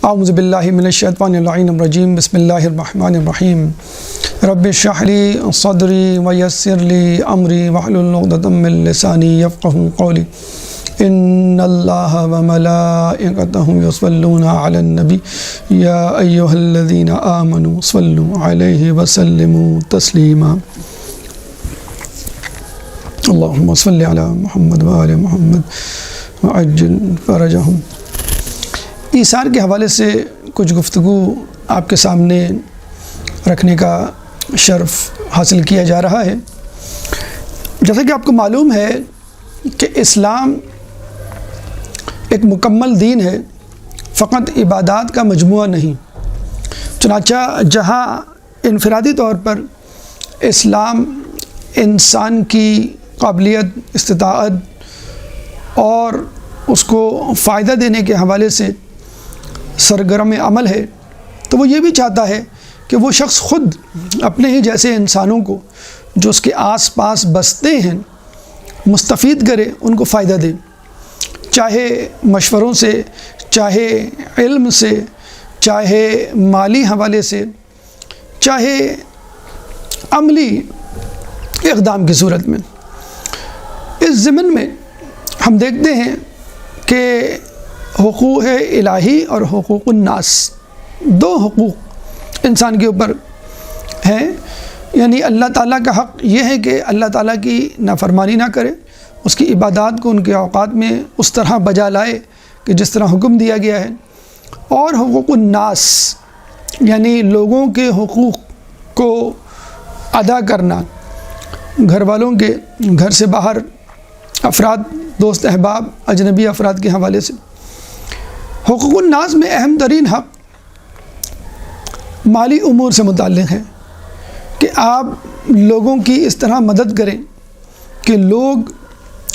اعوذ باللہ من الشیطان اللعین الرجیم بسم اللہ الرحمن الرحیم رب اشرح لی صدری ویسر لی امری واحلل عقدۃ من لسانی یفقہوا قولی ان اللہ وملائکتہ یصلون علی النبی یا ایہا الذین آمنوا صلوا علیہ وسلموا تسلیما اللہم صل علی محمد وآل محمد وعجل فرجہم۔ ایثار کے حوالے سے کچھ گفتگو آپ کے سامنے رکھنے کا شرف حاصل کیا جا رہا ہے۔ جیسا کہ آپ کو معلوم ہے کہ اسلام ایک مکمل دین ہے، فقط عبادات کا مجموعہ نہیں۔ چنانچہ جہاں انفرادی طور پر اسلام انسان کی قابلیت، استطاعت اور اس کو فائدہ دینے کے حوالے سے سرگرم عمل ہے، تو وہ یہ بھی چاہتا ہے کہ وہ شخص خود اپنے ہی جیسے انسانوں کو جو اس کے آس پاس بستے ہیں مستفید کرے، ان کو فائدہ دے، چاہے مشوروں سے، چاہے علم سے، چاہے مالی حوالے سے، چاہے عملی اقدام کی صورت میں۔ اس ضمن میں ہم دیکھتے ہیں کہ حقوق الہی اور حقوق الناس، دو حقوق انسان کے اوپر ہیں۔ یعنی اللہ تعالیٰ کا حق یہ ہے کہ اللہ تعالیٰ کی نافرمانی نہ کرے، اس کی عبادات کو ان کے اوقات میں اس طرح بجا لائے کہ جس طرح حکم دیا گیا ہے، اور حقوق الناس یعنی لوگوں کے حقوق کو ادا کرنا، گھر والوں کے، گھر سے باہر افراد، دوست احباب، اجنبی افراد کے حوالے سے۔ حقوق الناس میں اہم ترین حق مالی امور سے متعلق ہے کہ آپ لوگوں کی اس طرح مدد کریں کہ لوگ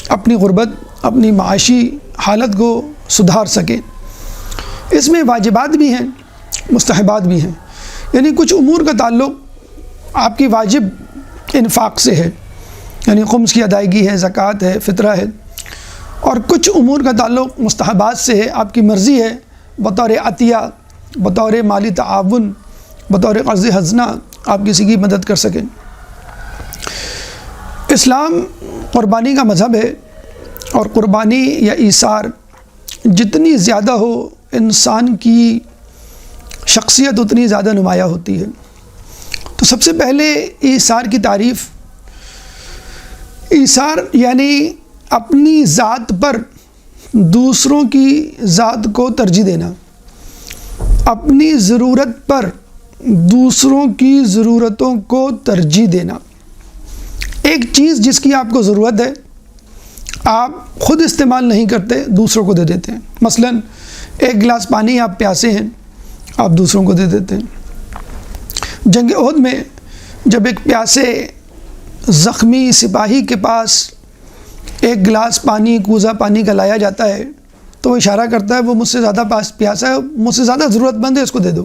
اپنی غربت، اپنی معاشی حالت کو سدھار سکیں۔ اس میں واجبات بھی ہیں، مستحبات بھی ہیں، یعنی کچھ امور کا تعلق آپ کی واجب انفاق سے ہے، یعنی خمس کی ادائیگی ہے، زکوٰۃ ہے، فطرہ ہے، اور کچھ امور کا تعلق مستحبات سے ہے، آپ کی مرضی ہے بطور عطیہ، بطور مالی تعاون، بطور قرض حسنہ آپ کسی کی مدد کر سکیں۔ اسلام قربانی کا مذہب ہے، اور قربانی یا ایثار جتنی زیادہ ہو، انسان کی شخصیت اتنی زیادہ نمایاں ہوتی ہے۔ تو سب سے پہلے ایثار کی تعریف، ایثار یعنی اپنی ذات پر دوسروں کی ذات کو ترجیح دینا، اپنی ضرورت پر دوسروں کی ضرورتوں کو ترجیح دینا۔ ایک چیز جس کی آپ کو ضرورت ہے، آپ خود استعمال نہیں کرتے، دوسروں کو دے دیتے ہیں۔ مثلا ایک گلاس پانی آپ پیاسے ہیں، آپ دوسروں کو دے دیتے ہیں۔ جنگ احد میں جب ایک پیاسے زخمی سپاہی کے پاس ایک گلاس پانی، کوزہ پانی کا لایا جاتا ہے، تو وہ اشارہ کرتا ہے وہ مجھ سے زیادہ پیاسا ہے، مجھ سے زیادہ ضرورت مند ہے، اس کو دے دو۔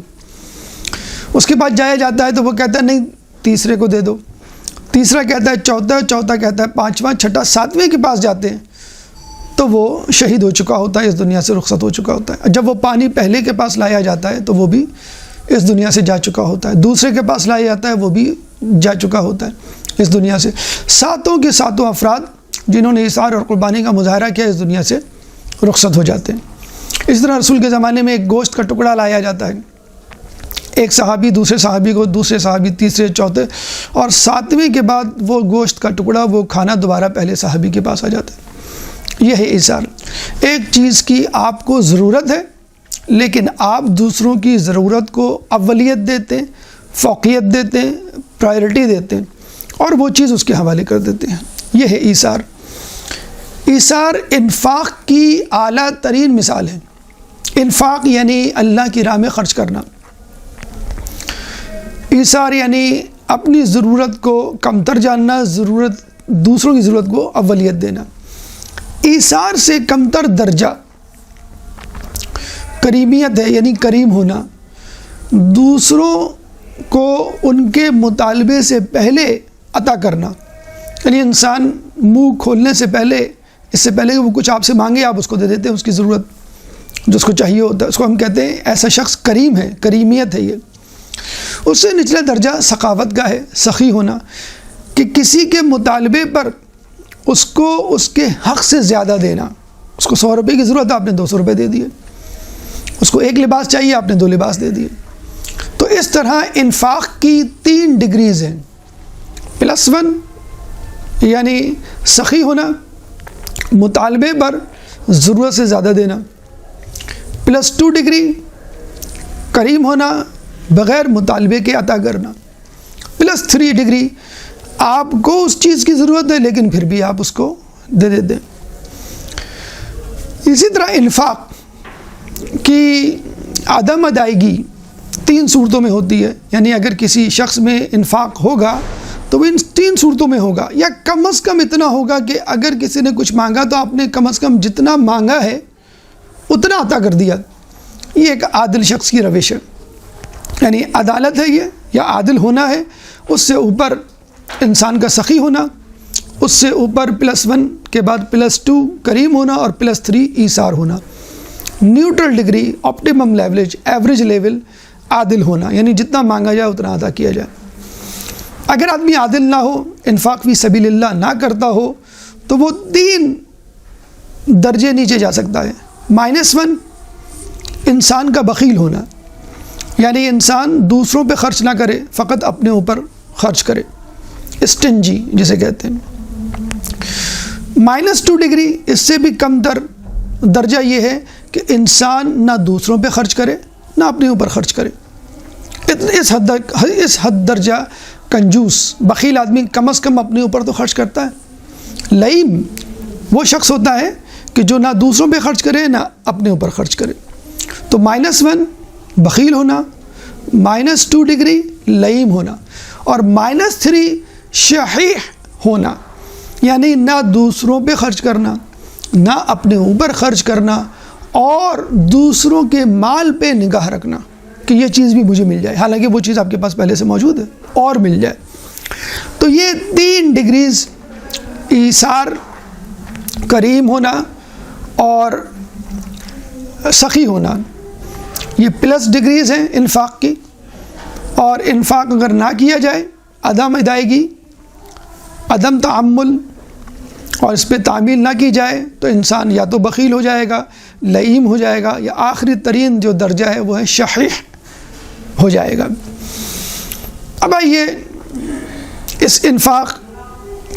اس کے بعد جایا جاتا ہے تو وہ کہتا ہے نہیں، تیسرے کو دے دو، تیسرا کہتا ہے چوتھا، چوتھا کہتا ہے پانچواں، چھٹا، ساتویں کے پاس جاتے ہیں تو وہ شہید ہو چکا ہوتا ہے، اس دنیا سے رخصت ہو چکا ہوتا ہے۔ جب وہ پانی پہلے کے پاس لایا جاتا ہے تو وہ بھی اس دنیا سے جا چکا ہوتا ہے، دوسرے کے پاس لایا جاتا ہے وہ بھی جا چکا ہوتا ہے اس دنیا سے۔ ساتوں کے ساتوں افراد جنہوں نے ایثار اور قربانی کا مظاہرہ کیا، اس دنیا سے رخصت ہو جاتے ہیں۔ اس طرح رسول کے زمانے میں ایک گوشت کا ٹکڑا لایا جاتا ہے، ایک صحابی دوسرے صحابی کو، دوسرے صحابی تیسرے، چوتھے، اور ساتویں کے بعد وہ گوشت کا ٹکڑا، وہ کھانا دوبارہ پہلے صحابی کے پاس آ جاتا ہے۔ یہ ہے ایثار۔ ایک چیز کی آپ کو ضرورت ہے، لیکن آپ دوسروں کی ضرورت کو اولیت دیتے ہیں، فوقیت دیتے ہیں، پرائرٹی دیتے ہیں، اور وہ چیز اس کے حوالے کر دیتے ہیں۔ یہ ہے ایثار۔ ایثار انفاق کی اعلیٰ ترین مثال ہے۔ انفاق یعنی اللہ کی راہ میں خرچ کرنا، ایثار یعنی اپنی ضرورت کو کمتر جاننا، دوسروں کی ضرورت کو اولیت دینا۔ ایثار سے کمتر درجہ کریمیت ہے، یعنی کریم ہونا، دوسروں کو ان کے مطالبے سے پہلے عطا کرنا، یعنی انسان منہ کھولنے سے پہلے، اس سے پہلے کہ وہ کچھ آپ سے مانگے آپ اس کو دے دیتے ہیں، اس کی ضرورت جو اس کو چاہیے ہوتا ہے، اس کو ہم کہتے ہیں ایسا شخص کریم ہے، کریمیت ہے. یہ اس سے نچلا درجہ سخاوت کا ہے، سخی ہونا، کہ کسی کے مطالبے پر اس کو اس کے حق سے زیادہ دینا. اس کو 100 روپے کی ضرورت ہے، آپ نے 200 روپے دے دیے. اس کو ایک لباس چاہیے، آپ نے 2 لباس دے دیے. تو اس طرح انفاق کی 3 ڈگریز ہیں. +1 یعنی سخی ہونا، مطالبے پر ضرورت سے زیادہ دینا. +2 ڈگری کریم ہونا، بغیر مطالبے کے عطا کرنا. +3 ڈگری آپ کو اس چیز کی ضرورت ہے لیکن پھر بھی آپ اس کو دے دیتے ہیں. اسی طرح انفاق کی عدم ادائیگی 3 صورتوں میں ہوتی ہے. یعنی اگر کسی شخص میں انفاق ہوگا تو وہ ان 3 صورتوں میں ہوگا، یا کم از کم اتنا ہوگا کہ اگر کسی نے کچھ مانگا تو آپ نے کم از کم جتنا مانگا ہے اتنا عطا کر دیا. یہ ایک عادل شخص کی روش ہے، یعنی عدالت ہے یہ، یا عادل ہونا ہے. اس سے اوپر انسان کا سخی ہونا، اس سے اوپر +1 کے بعد +2 کریم ہونا، اور +3 ایثار ہونا. Neutral degree, optimum leverage, average level عادل ہونا، یعنی جتنا مانگا جائے اتنا ادا کیا جائے. اگر آدمی عادل نہ ہو، انفاق فی سبیل اللہ نہ کرتا ہو، تو وہ 3 درجے نیچے جا سکتا ہے. -1 انسان کا بخیل ہونا، یعنی انسان دوسروں پہ خرچ نہ کرے، فقط اپنے اوپر خرچ کرے، اسٹنجی جسے کہتے ہیں. -2 ڈگری، اس سے بھی کم تر درجہ یہ ہے کہ انسان نہ دوسروں پہ خرچ کرے نہ اپنے اوپر خرچ کرے. اس حد درجہ کنجوس، بخیل آدمی کم از کم اپنے اوپر تو خرچ کرتا ہے. لئیم وہ شخص ہوتا ہے کہ جو نہ دوسروں پہ خرچ کرے نہ اپنے اوپر خرچ کرے. تو -1 بخیل ہونا، -2 ڈگری لئیم ہونا، اور -3 شحیح ہونا، یعنی نہ دوسروں پہ خرچ کرنا نہ اپنے اوپر خرچ کرنا، اور دوسروں کے مال پہ نگاہ رکھنا کہ یہ چیز بھی مجھے مل جائے، حالانکہ وہ چیز آپ کے پاس پہلے سے موجود ہے اور مل جائے. تو یہ 3 ڈگریز، ایثار، کریم ہونا اور سخی ہونا، یہ پلس ڈگریز ہیں انفاق کی. اور انفاق اگر نہ کیا جائے، عدم ادائیگی، عدم تعمل، اور اس پہ تعمیل نہ کی جائے، تو انسان یا تو بخیل ہو جائے گا، لئیم ہو جائے گا، یا آخری ترین جو درجہ ہے وہ ہے شحیح ہو جائے گا. اب آئیے اس انفاق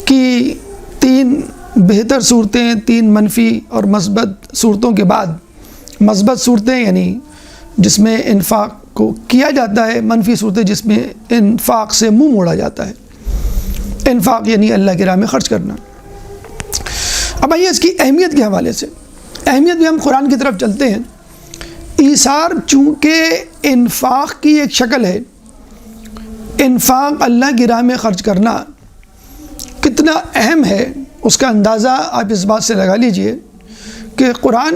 کی 3 بہتر صورتیں، 3 منفی اور مثبت صورتوں کے بعد، مثبت صورتیں یعنی جس میں انفاق کو کیا جاتا ہے، منفی صورتیں جس میں انفاق سے منہ موڑا جاتا ہے. انفاق یعنی اللہ کی راہ میں خرچ کرنا. اب آئیے اس کی اہمیت کے حوالے سے، اہمیت بھی ہم قرآن کی طرف چلتے ہیں. ایثار چونکہ انفاق کی ایک شکل ہے، انفاق اللہ کی راہ میں خرچ کرنا کتنا اہم ہے اس کا اندازہ آپ اس بات سے لگا لیجئے کہ قرآن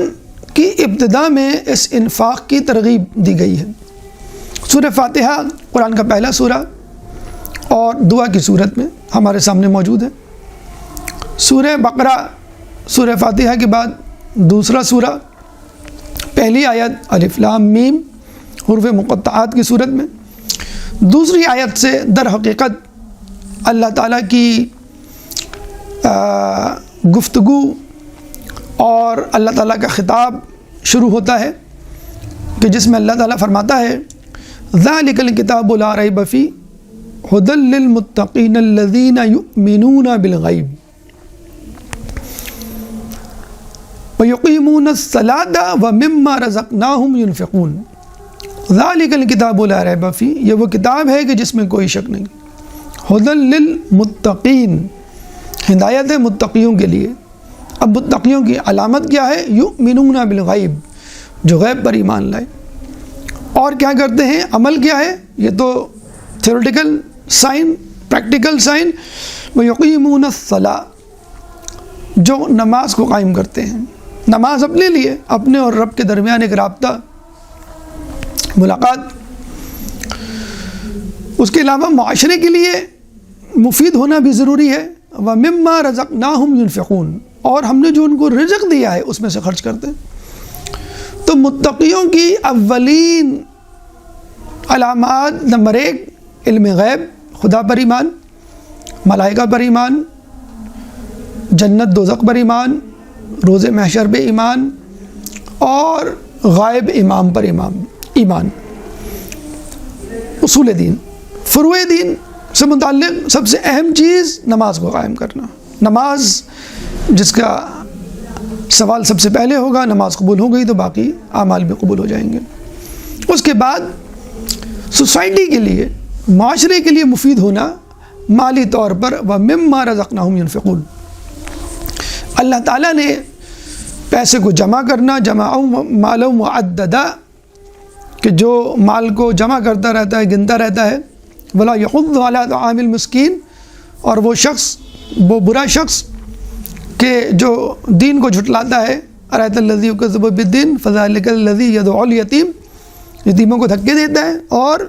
کی ابتدا میں اس انفاق کی ترغیب دی گئی ہے. سورہ فاتحہ قرآن کا پہلا سورہ اور دعا کی صورت میں ہمارے سامنے موجود ہے. سورہ بقرہ سورہ فاتحہ کے بعد دوسرا سورہ، پہلی آیت الف لام میم حروف مقطعات کی صورت میں، دوسری آیت سے در حقیقت اللہ تعالیٰ کی گفتگو اور اللہ تعالیٰ کا خطاب شروع ہوتا ہے کہ جس میں اللہ تعالیٰ فرماتا ہے ذَلِكَ الْكِتَابُ لَا رَيْبَ فِيهِ هُدًى لِّلْمُتَّقِينَ الَّذِينَ يُؤْمِنُونَ بِالْغَيْبِ وَيُقِيمُونَ الصَّلَاةَ وَمِمَّا رَزَقْنَاهُمْ يُنْفِقُونَ. ذَلِكَ الْكِتَابُ لَا رَيْبَ فِيهِ، یہ وہ کتاب ہے کہ جس میں کوئی شک نہیں. هُدًى لِّلْمُتَّقِينَ، ہدایت ہے متقیوں کے لیے. اب متقیوں کی علامت کیا ہے؟ یؤمنون بالغیب، جو غیب پر ایمان لائے. اور کیا کرتے ہیں؟ عمل کیا ہے؟ یہ تو تھیوریٹیکل سائن، پریکٹیکل سائن. ویقیمون الصلاۃ، جو نماز کو قائم کرتے ہیں. نماز اپنے لیے، اپنے اور رب کے درمیان ایک رابطہ، ملاقات. اس کے علاوہ معاشرے کے لیے مفید ہونا بھی ضروری ہے. وَمِمَّا رَزَقْنَاهُمْ يُنْفِقُونَ، اور ہم نے جو ان کو رزق دیا ہے اس میں سے خرچ کرتے ہیں. تو متقیوں کی اولین علامات نمبر 1 علم غیب، خدا پر ایمان، ملائکہ پر ایمان، جنت دوزخ پر ایمان، روز محشر پہ ایمان، اور غائب امام پر ایمان۔ اصول دین، فروع دین سے متعلق سب سے اہم چیز نماز کو قائم کرنا۔ نماز جس کا سوال سب سے پہلے ہوگا، نماز قبول ہو گئی تو باقی اعمال بھی قبول ہو جائیں گے۔ اس کے بعد سوسائٹی کے لیے، معاشرے کے لیے مفید ہونا مالی طور پر وَمِمَّا رَزَقْنَاهُمْ يُنْفِقُونَ، اللہ تعالیٰ نے پیسے کو جمع کرنا، جمعوا مالا معددا، کہ جو مال کو جمع کرتا رہتا ہے، گنتا رہتا ہے، ولا یحض علی طعام المسکین، اور وہ شخص، وہ برا شخص کہ جو دین کو جھٹلاتا ہے، ارأیت الذی یکذب بالدین فذلک الذی یدعو الیتیم، یتیموں کو دھکے دیتا ہے اور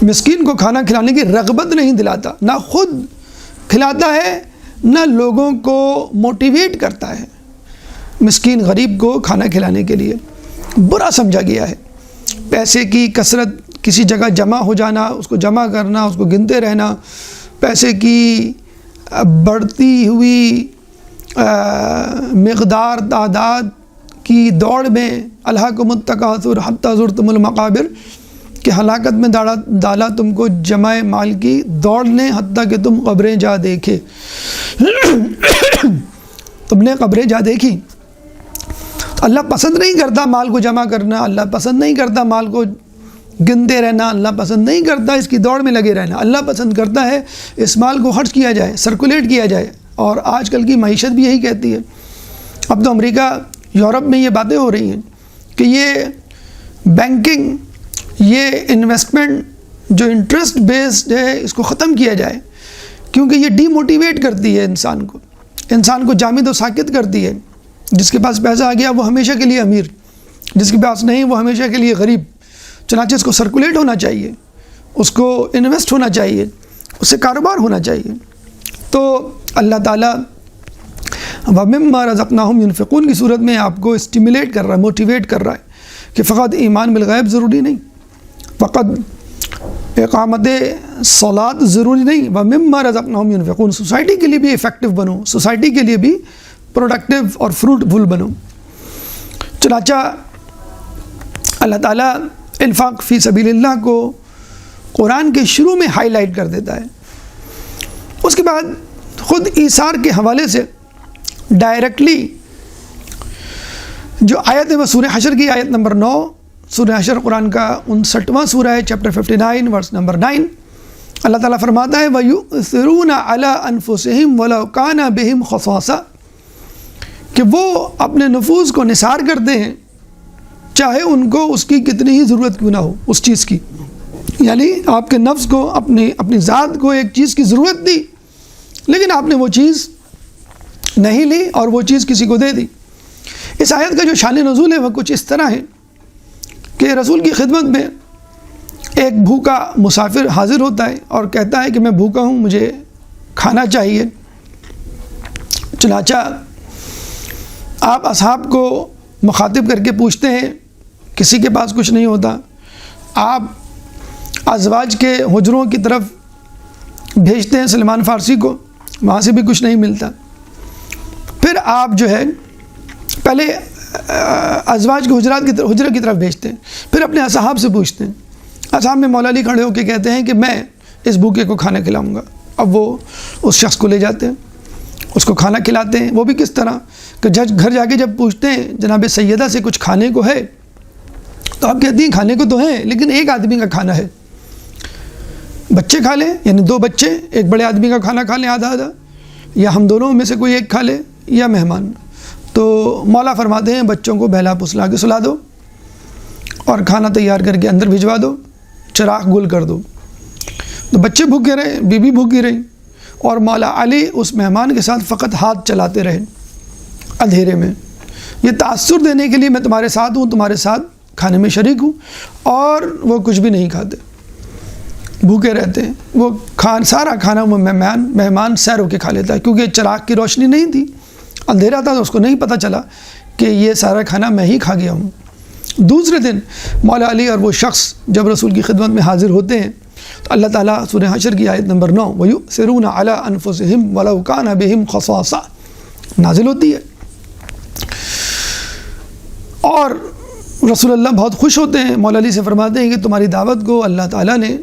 مسکین کو کھانا کھلانے کی رغبت نہیں دلاتا، نہ خود کھلاتا ہے نہ لوگوں کو موٹیویٹ کرتا ہے مسکین غریب کو کھانا کھلانے کے لیے۔ برا سمجھا گیا ہے پیسے کی کثرت، کسی جگہ جمع ہو جانا، اس کو جمع کرنا، اس کو گنتے رہنا، پیسے کی بڑھتی ہوئی مقدار، تعداد کی دوڑ میں، الہاکم التکاثر حتی زرتم المقابر، کہ ہلاکت میں ڈالا تم کو جمع مال کی دوڑ نے، حتیٰ کہ تم قبریں جا دیکھے۔ تم نے قبریں جا دیکھی۔ اللہ پسند نہیں کرتا مال کو جمع کرنا، اللہ پسند نہیں کرتا مال کو گنتے رہنا، اللہ پسند نہیں کرتا اس کی دوڑ میں لگے رہنا۔ اللہ پسند کرتا ہے اس مال کو خرچ کیا جائے، سرکولیٹ کیا جائے، اور آج کل کی معیشت بھی یہی کہتی ہے۔ اب تو امریکہ، یورپ میں یہ باتیں ہو رہی ہیں کہ یہ بینکنگ، یہ انویسٹمنٹ جو انٹرسٹ بیسڈ ہے، اس کو ختم کیا جائے، کیونکہ یہ ڈی موٹیویٹ کرتی ہے انسان کو جامد و ساکت کرتی ہے۔ جس کے پاس پیسہ آ گیا وہ ہمیشہ کے لیے امیر، جس کے پاس نہیں وہ ہمیشہ کے لیے غریب۔ چنانچہ اس کو سرکولیٹ ہونا چاہیے، اس کو انویسٹ ہونا چاہیے، اس سے کاروبار ہونا چاہیے۔ تو اللہ تعالیٰ وَمِمَّا رَزَقْنَاهُمْ يُنْفِقُونَ کی صورت میں آپ کو اسٹیمولیٹ کر رہا ہے، موٹیویٹ کر رہا ہے کہ فقط ایمان بالغیب ضروری نہیں، فقط اقامت صلاۃ ضروری نہیں، وَمِمَّا رَزَقْنَاهُمْ يُنْفِقُونَ، سوسائٹی کے لیے بھی افیکٹو بنو، سوسائٹی کے لیے بھی پروڈکٹیو اور فروٹفل بنو۔ چنانچہ اللہ تعالیٰ انفاق فی سبیل اللہ کو قرآن کے شروع میں ہائی لائٹ کر دیتا ہے۔ اس کے بعد خود ایثار کے حوالے سے ڈائریکٹلی جو آیت ہے وہ سورہ حشر کی آیت نمبر 9، سورہ حشر قرآن کا 59واں سورہ ہے، چیپٹر 59 ورس نمبر 9۔ اللہ تعالیٰ فرماتا ہے وَيُؤْثِرُونَ عَلَىٰ أَنفُسِهِمْ وَلَوْ كَانَ بِهِمْ خَصَاصَةٌ، کہ وہ اپنے نفوس کو نثار کرتے ہیں چاہے ان کو اس کی کتنی ہی ضرورت کیوں نہ ہو اس چیز کی۔ یعنی آپ کے نفس کو، اپنی ذات کو ایک چیز کی ضرورت تھی، لیکن آپ نے وہ چیز نہیں لی اور وہ چیز کسی کو دے دی۔ اس آیت کا جو شان نزول ہے وہ کچھ اس طرح ہے کہ رسول کی خدمت میں ایک بھوکا مسافر حاضر ہوتا ہے اور کہتا ہے کہ میں بھوکا ہوں، مجھے کھانا چاہیے۔ چنانچہ آپ اصحاب کو مخاطب کر کے پوچھتے ہیں، کسی کے پاس کچھ نہیں ہوتا، آپ ازواج کے حجروں کی طرف بھیجتے ہیں سلمان فارسی کو، وہاں سے بھی کچھ نہیں ملتا۔ پھر آپ جو ہے پہلے ازواج کے حجرہ کی طرف بھیجتے ہیں، پھر اپنے اصحاب سے پوچھتے ہیں۔ اصحاب میں مولا علی کھڑے ہو کے کہتے ہیں کہ میں اس بھوکے کو کھانا کھلاؤں گا۔ اب وہ اس شخص کو لے جاتے ہیں، اس کو کھانا کھلاتے ہیں۔ وہ بھی کس طرح کہ گھر جا کے جب پوچھتے ہیں جناب سیدہ سے کچھ کھانے کو ہے، تو آپ کہتی ہیں کھانے کو تو ہے لیکن ایک آدمی کا کھانا ہے، بچے کھا لیں، یعنی 2 بچے ایک بڑے آدمی کا کھانا کھا لیں آدھا آدھا، یا ہم دونوں میں سے کوئی ایک کھا لے، یا مہمان۔ تو مولا فرماتے ہیں بچوں کو بہلا پسلا کے سلا دو اور کھانا تیار کر کے اندر بھجوا دو، چراغ گل کر دو۔ تو بچے بھوکے رہے، بیوی بھوکی رہی، اور مولا علی اس مہمان کے ساتھ فقط ہاتھ چلاتے رہے اندھیرے میں، یہ تاثر دینے کے لیے میں تمہارے ساتھ ہوں، تمہارے ساتھ کھانے میں شریک ہوں۔ اور وہ کچھ بھی نہیں کھاتے، بھوکے رہتے ہیں۔ وہ سارا کھانا وہ مہمان سیر ہو کے کھا لیتا ہے، کیونکہ چراغ کی روشنی نہیں تھی، اندھیرا تھا، تو اس کو نہیں پتہ چلا کہ یہ سارا کھانا میں ہی کھا گیا ہوں۔ دوسرے دن مولا علی اور وہ شخص جب رسول کی خدمت میں حاضر ہوتے ہیں تو اللہ تعالیٰ سورہ حشر کی آیت نمبر 9 وَيُؤْثِرُونَ عَلَىٰ أَنفُسِهِمْ وَلَوْ كَانَ بِهِمْ خَصَاصَةٌ نازل ہوتی ہے، اور رسول اللہ بہت خوش ہوتے ہیں، مولا علی سے فرماتے ہیں کہ تمہاری دعوت کو اللہ تعالیٰ نے،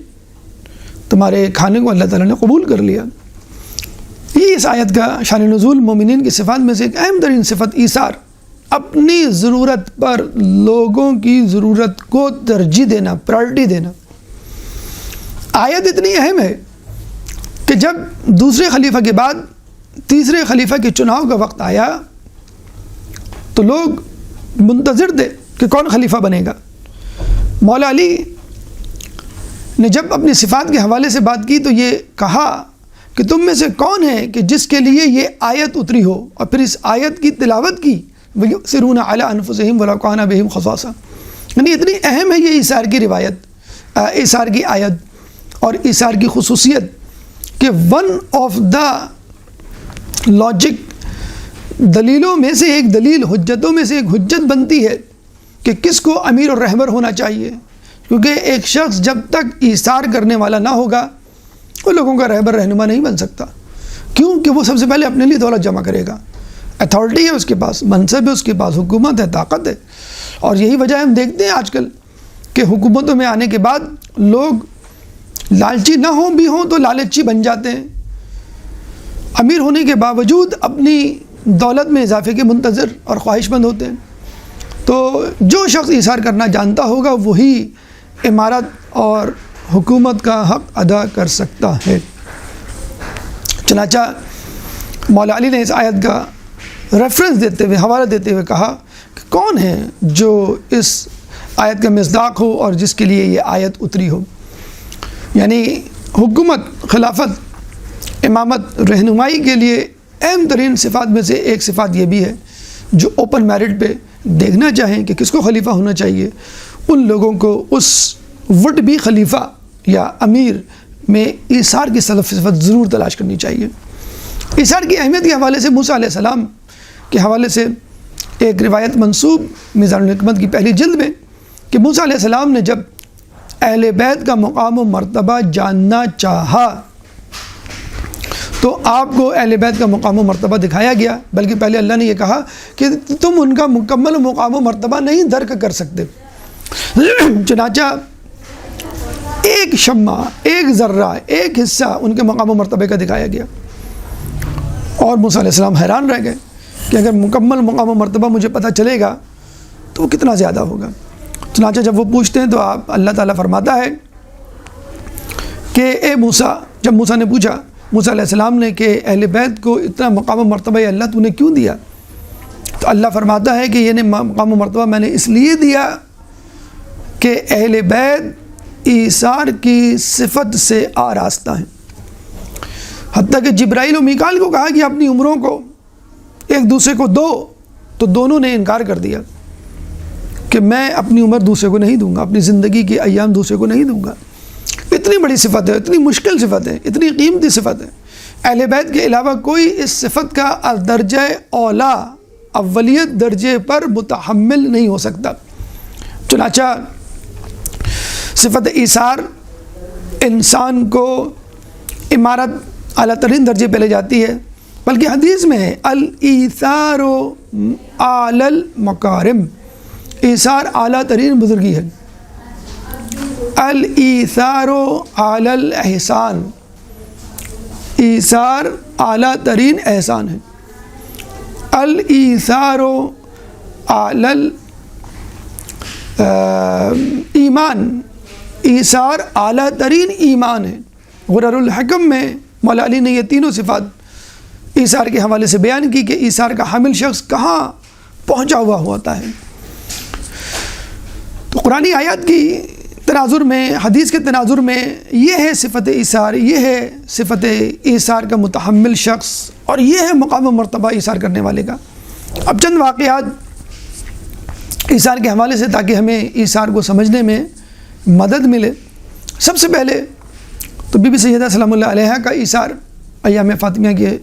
تمہارے کھانے کو اللہ تعالیٰ نے قبول کر لیا۔ یہ اس آیت کا شان نزول مومنین کی صفات میں سے ایک اہم ترین صفت ایثار، اپنی ضرورت پر لوگوں کی ضرورت کو ترجیح دینا، پرائرٹی دینا۔ آیت اتنی اہم ہے کہ جب دوسرے خلیفہ کے بعد تیسرے خلیفہ کے چناؤ کا وقت آیا تو لوگ منتظر تھے کہ کون خلیفہ بنے گا۔ مولا علی نے جب اپنی صفات کے حوالے سے بات کی تو یہ کہا کہ تم میں سے کون ہے کہ جس کے لیے یہ آیت اتری ہو، اور پھر اس آیت کی تلاوت کی وَيُؤْثِرُونَ عَلَىٰ أَنفُسِهِمْ وَلَوْ كَانَ بِهِمْ خَصَاصَةٌ، یعنی اتنی اہم ہے یہ ایثار کی روایت، ایثار کی آیت اور ایثار کی خصوصیت کہ ون آف دا لاجک دلیلوں میں سے ایک دلیل، حجتوں میں سے ایک حجت بنتی ہے کہ کس کو امیر اور رہبر ہونا چاہیے، کیونکہ ایک شخص جب تک ایثار کرنے والا نہ ہوگا وہ لوگوں کا رہبر رہنما نہیں بن سکتا۔ کیوں کہ وہ سب سے پہلے اپنے لیے دولت جمع کرے گا، اتھارٹی ہے اس کے پاس، منصب ہے اس کے پاس، حکومت ہے، طاقت ہے، اور یہی وجہ ہم دیکھتے ہیں آج کل کہ حکومتوں میں آنے کے بعد لوگ لالچی نہ ہوں بھی ہوں تو لالچی بن جاتے ہیں، امیر ہونے کے باوجود اپنی دولت میں اضافے کے منتظر اور خواہش مند ہوتے ہیں۔ تو جو شخص ایثار کرنا جانتا ہوگا وہی امارت اور حکومت کا حق ادا کر سکتا ہے۔ چنانچہ مولا علی نے اس آیت کا ریفرنس دیتے ہوئے، حوالہ دیتے ہوئے کہا کہ کون ہے جو اس آیت کا مصداق ہو اور جس کے لیے یہ آیت اتری ہو، یعنی حکومت، خلافت، امامت، رہنمائی کے لیے اہم ترین صفات میں سے ایک صفات یہ بھی ہے جو اوپن میرٹ پہ دیکھنا چاہیں کہ کس کو خلیفہ ہونا چاہیے، ان لوگوں کو اس وڈ بھی خلیفہ یا امیر میں ایثار کی صفت ضرور تلاش کرنی چاہیے۔ ایثار کی اہمیت کے حوالے سے موسیٰ علیہ السلام کے حوالے سے ایک روایت منسوب میزان الحکمت کی پہلی جلد میں کہ موسیٰ علیہ السلام نے جب اہل بیت کا مقام و مرتبہ جاننا چاہا تو آپ کو اہل بیت کا مقام و مرتبہ دکھایا گیا، بلکہ پہلے اللہ نے یہ کہا کہ تم ان کا مکمل مقام و مرتبہ نہیں درک کر سکتے۔ چنانچہ ایک شمع، ایک ذرہ، ایک حصہ ان کے مقام و مرتبے کا دکھایا گیا، اور موسیٰ علیہ السلام حیران رہ گئے کہ اگر مکمل مقام و مرتبہ مجھے پتہ چلے گا تو وہ کتنا زیادہ ہوگا۔ چنانچہ جب وہ پوچھتے ہیں تو آپ اللہ تعالیٰ فرماتا ہے کہ اے موسیٰ، جب موسیٰ نے پوچھا موسیٰ علیہ السلام نے کہ اہل بیت کو اتنا مقام و مرتبہ یا اللہ تو نے کیوں دیا، تو اللہ فرماتا ہے کہ یہ مقام و مرتبہ میں نے اس لیے دیا کہ اہل بیت ایثار کی صفت سے آراستہ ہیں، حتیٰ کہ جبرائیل و میکائیل کو کہا کہ اپنی عمروں کو ایک دوسرے کو دو، تو دونوں نے انکار کر دیا کہ میں اپنی عمر دوسرے کو نہیں دوں گا، اپنی زندگی کے ایام دوسرے کو نہیں دوں گا۔ اتنی بڑی صفت ہے، اتنی مشکل صفت ہے، اتنی قیمتی صفت ہے، اہل بیت کے علاوہ کوئی اس صفت کا درجہ اولا، اولیت درجے پر متحمل نہیں ہو سکتا۔ چنانچہ صفت ایثار انسان کو امارت اعلیٰ ترین درجے پہ لے جاتی ہے، بلکہ حدیث میں ہے الایثار اعلی المکارم، ایثار اعلیٰ ترین بزرگی ہے، الایثار اعلی الاحسان، ایثار اعلیٰ ترین احسان ہے، الایثار اعلی ایمان، ایثار اعلیٰ ترین ایمان ہے۔ غرر الحکم میں مولا علی نے یہ تینوں صفات ایثار کے حوالے سے بیان کی کہ ایثار کا حامل شخص کہاں پہنچا ہوا ہوتا ہے۔ تو قرآنی آیات کی تناظر میں، حدیث کے تناظر میں یہ ہے صفت ایثار، یہ ہے صفت ایثار کا متحمل شخص، اور یہ ہے مقام و مرتبہ ایثار کرنے والے کا۔ اب چند واقعات ایثار کے حوالے سے تاکہ ہمیں ایثار کو سمجھنے میں مدد ملے۔ سب سے پہلے تو بی بی سیدہ سلام اللہ علیہا کا ایثار ایام فاطمیہ کے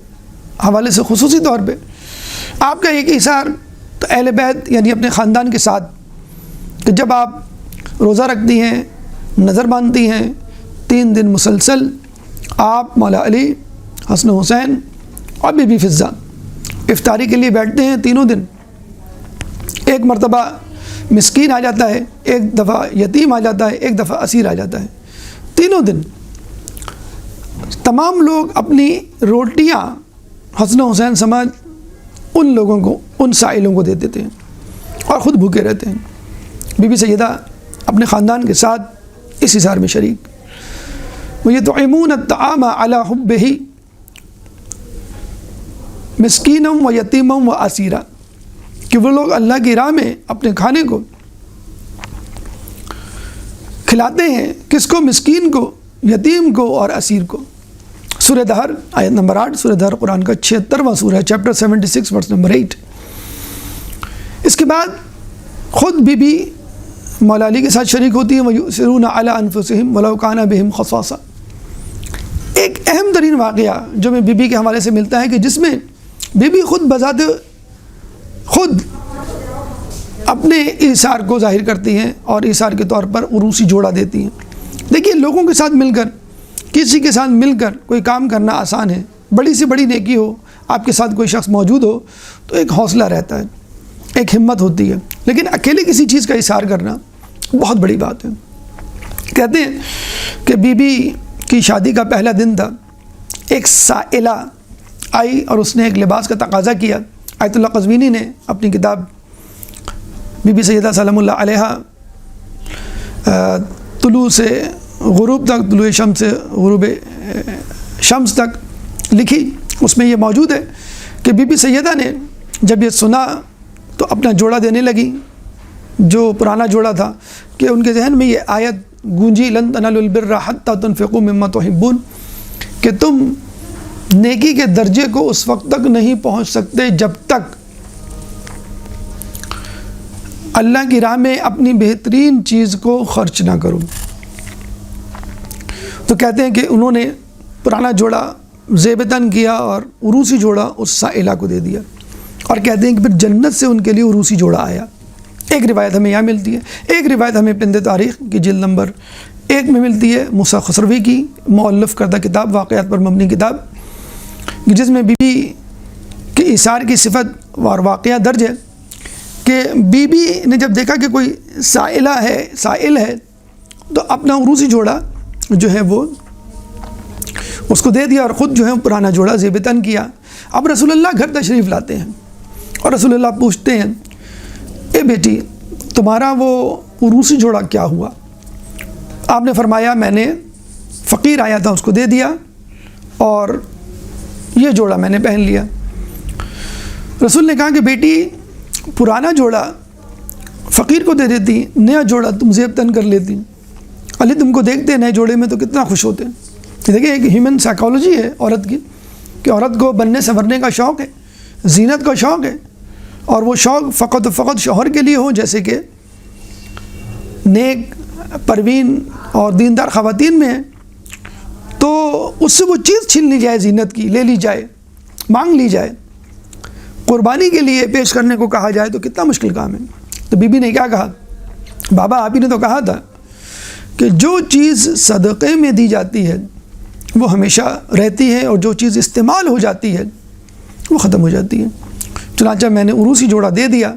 حوالے سے خصوصی طور پہ آپ کا ایک ایثار تو اہل بیت یعنی اپنے خاندان کے ساتھ کہ جب آپ روزہ رکھتی ہیں، نظر باندھتی ہیں، 3 دن مسلسل آپ مولا علی، حسن حسین اور بی بی فضہ افطاری کے لیے بیٹھتے ہیں تینوں دن. ایک مرتبہ مسکین آ جاتا ہے، ایک دفعہ یتیم آ جاتا ہے، ایک دفعہ اسیر آ جاتا ہے. تینوں دن تمام لوگ اپنی روٹیاں حسن حسین سمجھ ان لوگوں کو، ان سائلوں کو دے دیتے ہیں اور خود بھوکے رہتے ہیں. بی بی سیدہ اپنے خاندان کے ساتھ اس اظہار میں شریک. وَيُطْعِمُونَ الطَّعَامَ عَلَى حُبِّهِ مسکینم و یتیمم و اسیرا، کہ وہ لوگ اللہ کی راہ میں اپنے کھانے کو کھلاتے ہیں. کس کو؟ مسکین کو، یتیم کو اور اسیر کو. سورہ دہر آیت نمبر 8. سورہ دہر قرآن کا 76واں سورہ ہے، چیپٹر 76 ورس نمبر 8. اس کے بعد خود بی بی مولا علی کے ساتھ شریک ہوتی ہیں. وَيُؤْثِرُونَ عَلَىٰ أَنفُسِهِمْ وَلَوْ كَانَ بِهِمْ خَصَاصَةٌ. ایک اہم ترین واقعہ جو میں بی بی کے حوالے سے ملتا ہے کہ جس میں بی بی خود بذات خود اپنے ایثار کو ظاہر کرتی ہیں اور ایثار کے طور پر عروسی جوڑا دیتی ہیں. دیکھیے، لوگوں کے ساتھ مل کر، کسی کے ساتھ مل کر کوئی کام کرنا آسان ہے. بڑی سے بڑی نیکی ہو، آپ کے ساتھ کوئی شخص موجود ہو تو ایک حوصلہ رہتا ہے، ایک ہمت ہوتی ہے. لیکن اکیلے کسی چیز کا ایثار کرنا بہت بڑی بات ہے. کہتے ہیں کہ بی بی کی شادی کا پہلا دن تھا. ایک سائلہ آئی اور اس نے ایک لباس کا تقاضا کیا. آیت اللہ قزوینی نے اپنی کتاب بی بی سیدہ سلام اللہ علیہا طلوع سے غروب تک، طلوع شمس سے غروب شمس تک لکھی. اس میں یہ موجود ہے کہ بی بی سیدہ نے جب یہ سنا تو اپنا جوڑا دینے لگی، جو پرانا جوڑا تھا، کہ ان کے ذہن میں یہ آیت گونجی، لن تنالوا البر حتی تنفقوا مما تحبون، کہ تم نیکی کے درجے کو اس وقت تک نہیں پہنچ سکتے جب تک اللہ کی راہ میں اپنی بہترین چیز کو خرچ نہ کرو. تو کہتے ہیں کہ انہوں نے پرانا جوڑا زیب تن کیا اور عروسی جوڑا اس سائلہ کو دے دیا. اور کہتے ہیں کہ پھر جنت سے ان کے لیے عروسی جوڑا آیا. ایک روایت ہمیں یہاں ملتی ہے، ایک روایت ہمیں پند تاریخ کی جلد نمبر 1 میں ملتی ہے، موسیٰ خسروی کی مؤلف کردہ کتاب، واقعات پر مبنی کتاب، جس میں بی بی کے ایثار کی صفت اور واقعہ درج ہے کہ بی بی نے جب دیکھا کہ کوئی سائل ہے تو اپنا عروسی جوڑا جو ہے وہ اس کو دے دیا اور خود جو ہے پرانا جوڑا زیب تن کیا. اب رسول اللہ گھر تشریف لاتے ہیں اور رسول اللہ پوچھتے ہیں، اے بیٹی، تمہارا وہ عروسی جوڑا کیا ہوا؟ آپ نے فرمایا، میں نے فقیر آیا تھا اس کو دے دیا اور یہ جوڑا میں نے پہن لیا. رسول نے کہا کہ بیٹی، پرانا جوڑا فقیر کو دے دیتی، نیا جوڑا تم زیب تن کر لیتی. علی تم کو دیکھتے نئے جوڑے میں تو کتنا خوش ہوتے ہیں. دیکھیں، ایک ہیومن سائیکالوجی ہے عورت کی کہ عورت کو بننے سنورنے کا شوق ہے، زینت کا شوق ہے، اور وہ شوق فقط شوہر کے لیے ہو، جیسے کہ نیک، پروین اور دیندار خواتین میں ہے، تو اس سے وہ چیز چھین لی جائے، زینت کی لے لی جائے، مانگ لی جائے، قربانی کے لیے پیش کرنے کو کہا جائے تو کتنا مشکل کام ہے. تو بی بی نے کیا کہا؟ بابا آپ ہی نے تو کہا تھا کہ جو چیز صدقے میں دی جاتی ہے وہ ہمیشہ رہتی ہے اور جو چیز استعمال ہو جاتی ہے وہ ختم ہو جاتی ہے. چنانچہ میں نے عروسی جوڑا دے دیا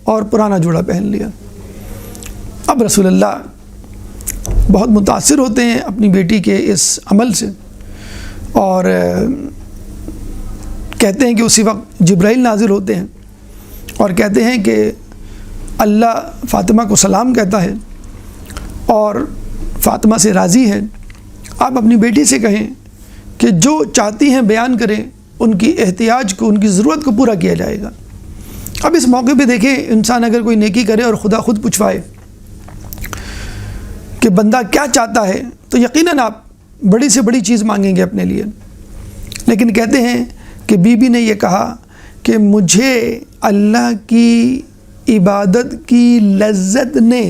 اور پرانا جوڑا پہن لیا. اب رسول اللہ بہت متاثر ہوتے ہیں اپنی بیٹی کے اس عمل سے اور کہتے ہیں کہ اسی وقت جبرائیل نازل ہوتے ہیں اور کہتے ہیں کہ اللہ فاطمہ کو سلام کہتا ہے اور فاطمہ سے راضی ہے. آپ اپنی بیٹی سے کہیں کہ جو چاہتی ہیں بیان کریں، ان کی احتیاج کو، ان کی ضرورت کو پورا کیا جائے گا. اب اس موقع پہ دیکھیں، انسان اگر کوئی نیکی کرے اور خدا خود پوچھوائے کہ بندہ کیا چاہتا ہے تو یقیناً آپ بڑی سے بڑی چیز مانگیں گے اپنے لیے. لیکن کہتے ہیں کہ بی بی نے یہ کہا کہ مجھے اللہ کی عبادت کی لذت نے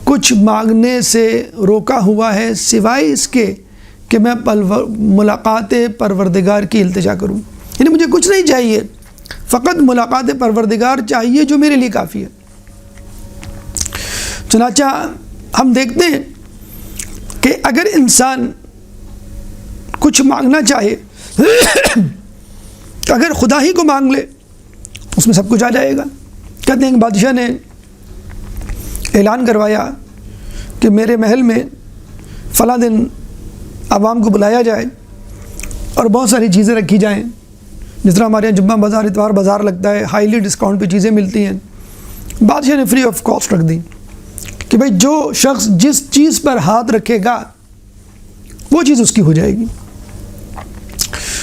کچھ مانگنے سے روکا ہوا ہے سوائے اس کے کہ میں ملاقات پروردگار کی التجا کروں. یعنی مجھے کچھ نہیں چاہیے فقط ملاقات پروردگار چاہیے جو میرے لیے کافی ہے۔ چنانچہ ہم دیکھتے ہیں کہ اگر انسان کچھ مانگنا چاہے اگر خدا ہی کو مانگ لے اس میں سب کچھ آ جائے گا۔ کہتے ہیں کہ بادشاہ نے اعلان کروایا کہ میرے محل میں فلاں دن عوام کو بلایا جائے اور بہت ساری چیزیں رکھی جائیں، جس طرح ہمارے یہاں جمعہ بازار اتوار بازار لگتا ہے، ہائیلی ڈسکاؤنٹ پہ چیزیں ملتی ہیں۔ بادشاہ نے فری آف کاسٹ رکھ دی کہ بھئی جو شخص جس چیز پر ہاتھ رکھے گا وہ چیز اس کی ہو جائے گی،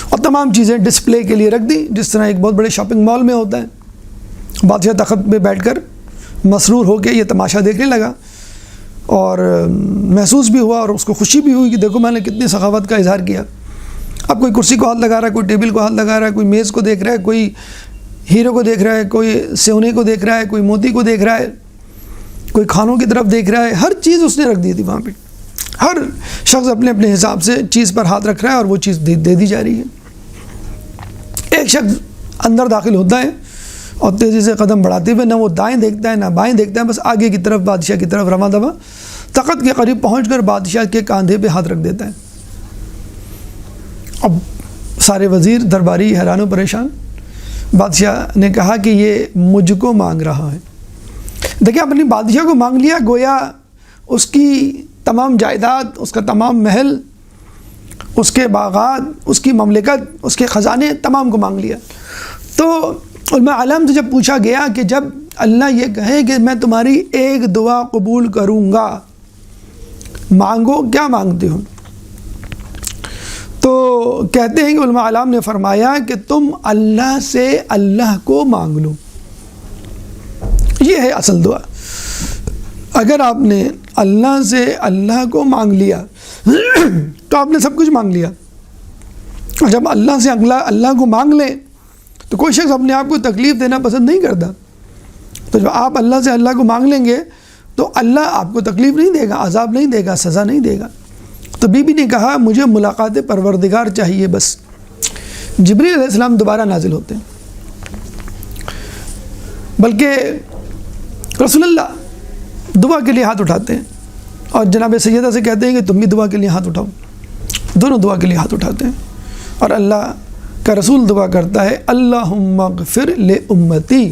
اور تمام چیزیں ڈسپلے کے لیے رکھ دی، جس طرح ایک بہت بڑے شاپنگ مال میں ہوتا ہے۔ بادشاہ تخت پہ بیٹھ کر مسرور ہو کے یہ تماشا دیکھنے لگا، اور محسوس بھی ہوا اور اس کو خوشی بھی ہوئی کہ دیکھو میں نے کتنی سخاوت کا اظہار کیا۔ اب کوئی کرسی کو ہاتھ لگا رہا ہے، کوئی ٹیبل کو ہاتھ لگا رہا ہے، کوئی میز کو دیکھ رہا ہے، کوئی ہیرو کو دیکھ رہا ہے، کوئی سونے کو دیکھ رہا ہے، کوئی موتی کو دیکھ رہا ہے، کوئی کھانوں کی طرف دیکھ رہا ہے۔ ہر چیز اس نے رکھ دی تھی وہاں پہ، ہر شخص اپنے اپنے حساب سے چیز پر ہاتھ رکھ رہا ہے اور وہ چیز دے دی جا رہی ہے۔ ایک شخص اندر داخل ہوتا ہے اور تیزی سے قدم بڑھاتے ہوئے نہ وہ دائیں دیکھتا ہے نہ بائیں دیکھتا ہے، بس آگے کی طرف بادشاہ کی طرف رواں دواں تخت کے قریب پہنچ کر بادشاہ کے کاندھے پہ ہاتھ رکھ دیتا ہے۔ اب سارے وزیر درباری حیران و پریشان۔ بادشاہ نے کہا کہ یہ مجھ کو مانگ رہا ہے۔ دیکھیں اپنی بادشاہ کو مانگ لیا، گویا اس کی تمام جائیداد، اس کا تمام محل، اس کے باغات، اس کی مملکت، اس کے خزانے تمام کو مانگ لیا۔ تو علماء عالم سے جب پوچھا گیا کہ جب اللہ یہ کہے کہ میں تمہاری ایک دعا قبول کروں گا، مانگو، کیا مانگتے ہو؟ تو کہتے ہیں کہ علماء عالم نے فرمایا کہ تم اللہ سے اللہ کو مانگ لو، یہ ہے اصل دعا۔ اگر آپ نے اللہ سے اللہ کو مانگ لیا تو آپ نے سب کچھ مانگ لیا۔ اور جب اللہ سے اللہ کو مانگ لیں تو کوئی شخص اپنے آپ کو تکلیف دینا پسند نہیں کرتا، تو جب آپ اللہ سے اللہ کو مانگ لیں گے تو اللہ آپ کو تکلیف نہیں دے گا، عذاب نہیں دے گا، سزا نہیں دے گا۔ تو بی بی نے کہا مجھے ملاقات پروردگار چاہیے بس۔ جبریل علیہ السلام دوبارہ نازل ہوتے ہیں، بلکہ رسول اللہ دعا کے لیے ہاتھ اٹھاتے ہیں اور جناب سیدہ سے کہتے ہیں کہ تم بھی دعا کے لیے ہاتھ اٹھاؤ۔ دونوں دعا کے لیے ہاتھ اٹھاتے ہیں اور اللہ کا رسول دعا کرتا ہے اللہم اغفر لامتی،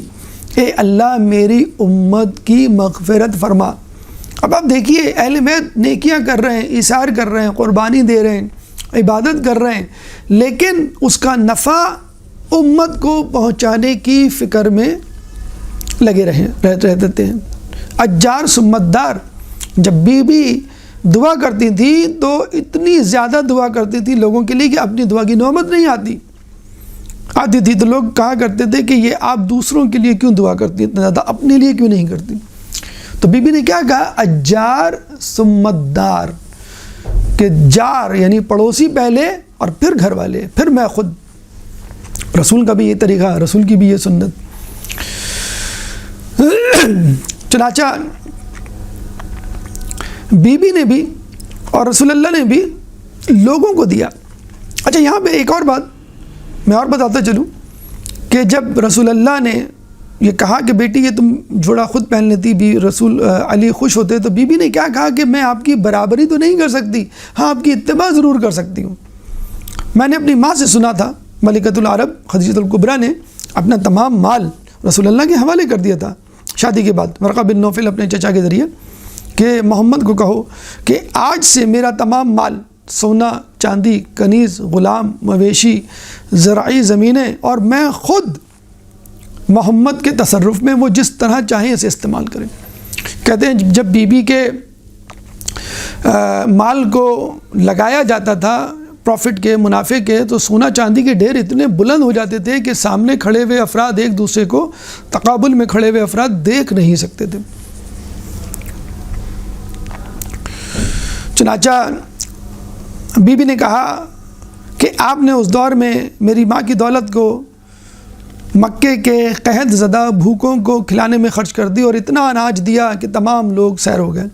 اے اللہ میری امت کی مغفرت فرما۔ اب آپ دیکھیے اہل بیت نیکیاں کر رہے ہیں، ایثار کر رہے ہیں، قربانی دے رہے ہیں، عبادت کر رہے ہیں، لیکن اس کا نفع امت کو پہنچانے کی فکر میں لگے رہتے ہیں۔ اجار سمتدار، جب بی بی دعا کرتی تھی تو اتنی زیادہ دعا کرتی تھی لوگوں کے لیے کہ اپنی دعا کی نوبت نہیں آتی تھی تو لوگ کہا کرتے تھے کہ یہ آپ دوسروں کے لیے کیوں دعا کرتی اتنا زیادہ، اپنے لیے کیوں نہیں کرتی؟ تو بی بی نے کیا کہا؟ اجار سمتدار، کہ جار یعنی پڑوسی پہلے اور پھر گھر والے، پھر میں خود۔ رسول کا بھی یہ طریقہ، رسول کی بھی یہ سنت۔ چنانچہ بی بی نے بھی اور رسول اللہ نے بھی لوگوں کو دیا۔ اچھا یہاں پہ ایک اور بات میں اور بتاتا چلوں کہ جب رسول اللہ نے یہ کہا کہ بیٹی یہ تم جوڑا خود پہن لیتی، بھی رسول علی خوش ہوتے، تو بی بی نے کیا کہا کہ میں آپ کی برابری تو نہیں کر سکتی، ہاں آپ کی اتباع ضرور کر سکتی ہوں۔ میں نے اپنی ماں سے سنا تھا، ملکۃ العرب خدیجہ الکبریٰ نے اپنا تمام مال رسول اللہ کے حوالے کر دیا تھا شادی کے بعد، ورقہ بن نوفل اپنے چچا کے ذریعے، کہ محمد کو کہو کہ آج سے میرا تمام مال، سونا چاندی، کنیز، غلام، مویشی، زرعی زمینیں، اور میں خود محمد کے تصرف میں، وہ جس طرح چاہیں اسے استعمال کریں۔ کہتے ہیں جب بی بی کے مال کو لگایا جاتا تھا پروفٹ کے، منافع کے، تو سونا چاندی کے ڈھیر اتنے بلند ہو جاتے تھے کہ سامنے کھڑے ہوئے افراد ایک دوسرے کو، تقابل میں کھڑے ہوئے افراد دیکھ نہیں سکتے تھے۔ چنانچہ بی بی نے کہا کہ آپ نے اس دور میں میری ماں کی دولت کو مکے کے قحط زدہ بھوکوں کو کھلانے میں خرچ کر دی، اور اتنا اناج دیا کہ تمام لوگ سیر ہو گئے۔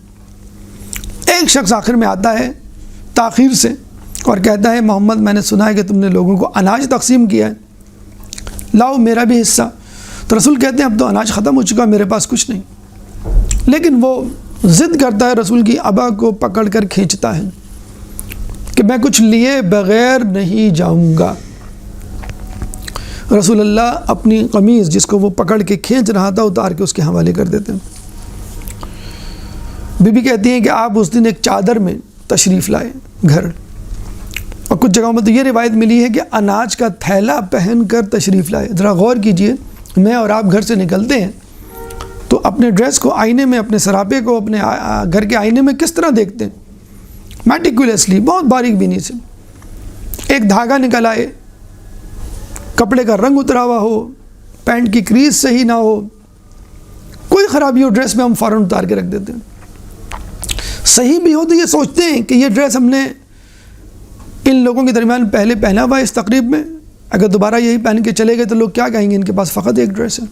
ایک شخص آخر میں آتا ہے تاخیر سے اور کہتا ہے محمد میں نے سنا ہے کہ تم نے لوگوں کو اناج تقسیم کیا ہے۔ لاؤ میرا بھی حصہ. تو رسول کہتے ہیں اب تو اناج ختم ہو چکا، میرے پاس کچھ نہیں. لیکن وہ ضد کرتا ہے، رسول کی ابا کو پکڑ کر کھینچتا ہے کہ میں کچھ لیے بغیر نہیں جاؤں گا. رسول اللہ اپنی قمیض جس کو وہ پکڑ کے کھینچ رہا تھا اتار کے اس کے حوالے کر دیتے ہیں. بی بی کہتی ہیں کہ آپ اس دن ایک چادر میں تشریف لائے گھر، اور کچھ جگہوں میں تو یہ روایت ملی ہے کہ اناج کا تھیلا پہن کر تشریف لائے. ذرا غور کیجئے، میں اور آپ گھر سے نکلتے ہیں تو اپنے ڈریس کو آئینے میں، اپنے سراپے کو اپنے گھر کے آئینے میں کس طرح دیکھتے ہیں؟ میٹیکولیسلی، بہت باریک بینی سے. ایک دھاگا نکل آئے، کپڑے کا رنگ اترا ہوا ہو، پینٹ کی کریز صحیح نہ ہو، کوئی خرابی ہو ڈریس میں، ہم فوراً اتار کے رکھ دیتے ہیں. صحیح بھی ہو تو یہ سوچتے ہیں کہ یہ ڈریس ہم نے ان لوگوں کے درمیان پہلے پہنا ہوا ہے اس تقریب میں، اگر دوبارہ یہی پہن کے چلے گئے تو لوگ کیا کہیں گے، ان کے پاس فقط ایک ڈریس ہے.